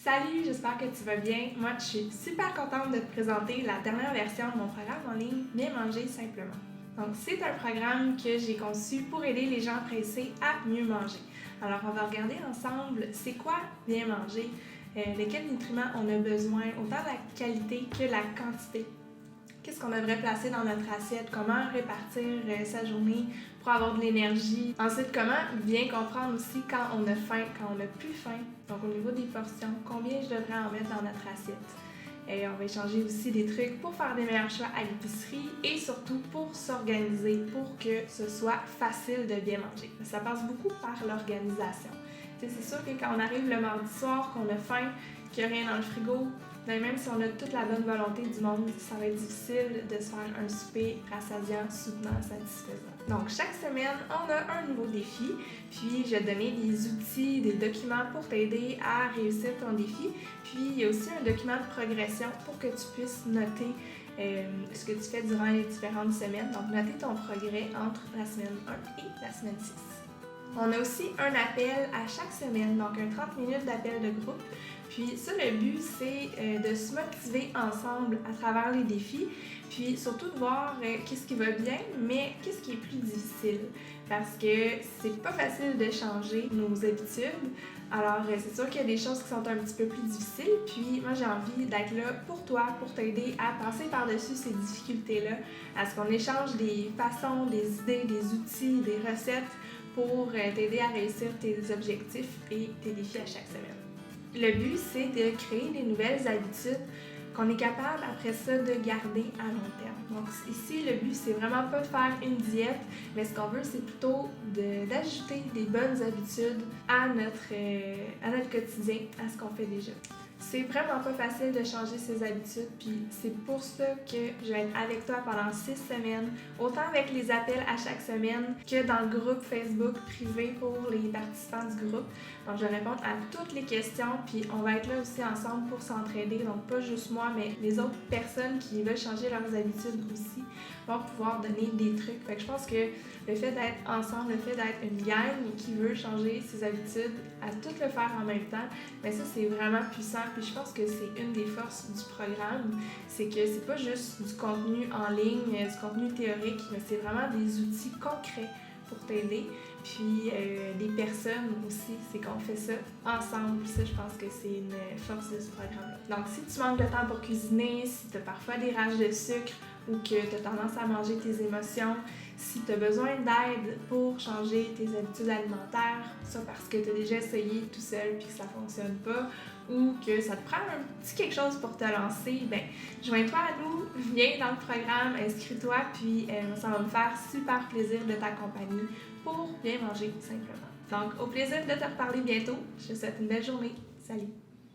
Salut, j'espère que tu vas bien. Moi, je suis super contente de te présenter la dernière version de mon programme en ligne Bien manger simplement. Donc, c'est un programme que j'ai conçu pour aider les gens pressés à mieux manger. Alors, on va regarder ensemble c'est quoi bien manger, de quels nutriments on a besoin, autant la qualité que la quantité. Qu'est-ce qu'on devrait placer dans notre assiette, comment répartir sa journée pour avoir de l'énergie. Ensuite, comment bien comprendre aussi quand on a faim, quand on n'a plus faim. Donc au niveau des portions, combien je devrais en mettre dans notre assiette. Et on va échanger aussi des trucs pour faire des meilleurs choix à l'épicerie et surtout pour s'organiser, pour que ce soit facile de bien manger. Ça passe beaucoup par l'organisation. C'est sûr que quand on arrive le mardi soir, qu'on a faim, qu'il n'y a rien dans le frigo, même si on a toute la bonne volonté du monde, ça va être difficile de se faire un souper rassasiant, soutenant, satisfaisant. Donc, chaque semaine, on a un nouveau défi, puis je vais te donner des outils, des documents pour t'aider à réussir ton défi. Puis, il y a aussi un document de progression pour que tu puisses noter ce que tu fais durant les différentes semaines. Donc, noter ton progrès entre la semaine 1 et la semaine 6. On a aussi un appel à chaque semaine, donc un 30 minutes d'appel de groupe. Puis ça, le but, c'est de se motiver ensemble à travers les défis, puis surtout de voir qu'est-ce qui va bien, mais qu'est-ce qui est plus difficile. Parce que c'est pas facile de changer nos habitudes. Alors, c'est sûr qu'il y a des choses qui sont un petit peu plus difficiles, puis moi, j'ai envie d'être là pour toi, pour t'aider à passer par-dessus ces difficultés-là, à ce qu'on échange des façons, des idées, des outils, des recettes pour t'aider à réussir tes objectifs et tes défis à chaque semaine. Le but, c'est de créer des nouvelles habitudes qu'on est capable après ça de garder à long terme. Donc ici, le but, c'est vraiment pas de faire une diète, mais ce qu'on veut, c'est plutôt d'ajouter des bonnes habitudes à notre quotidien, à ce qu'on fait déjà. C'est vraiment pas facile de changer ses habitudes, puis c'est pour ça que je vais être avec toi pendant 6 semaines, autant avec les appels à chaque semaine que dans le groupe Facebook privé pour les participants du groupe. Donc je vais répondre à toutes les questions, puis on va être là aussi ensemble pour s'entraider, donc pas juste moi, mais les autres personnes qui veulent changer leurs habitudes aussi vont pouvoir donner des trucs. Fait que je pense que le fait d'être ensemble, le fait d'être une gang qui veut changer ses habitudes, à tout le faire en même temps, mais ça c'est vraiment puissant. Puis je pense que c'est une des forces du programme, c'est que c'est pas juste du contenu en ligne, du contenu théorique, mais c'est vraiment des outils concrets pour t'aider. Puis des personnes aussi, c'est qu'on fait ça ensemble. Ça, je pense que c'est une force de ce programme-là. Donc si tu manques de temps pour cuisiner, si tu as parfois des rages de sucre ou que tu as tendance à manger tes émotions, si tu as besoin d'aide pour changer tes habitudes alimentaires, ça parce que tu as déjà essayé tout seul puis que ça fonctionne pas, ou que ça te prend un petit quelque chose pour te lancer, ben joins-toi à nous, viens dans le programme, inscris-toi, puis ça va me faire super plaisir de t'accompagner pour bien manger simplement. Donc au plaisir de te reparler bientôt, je te souhaite une belle journée, salut!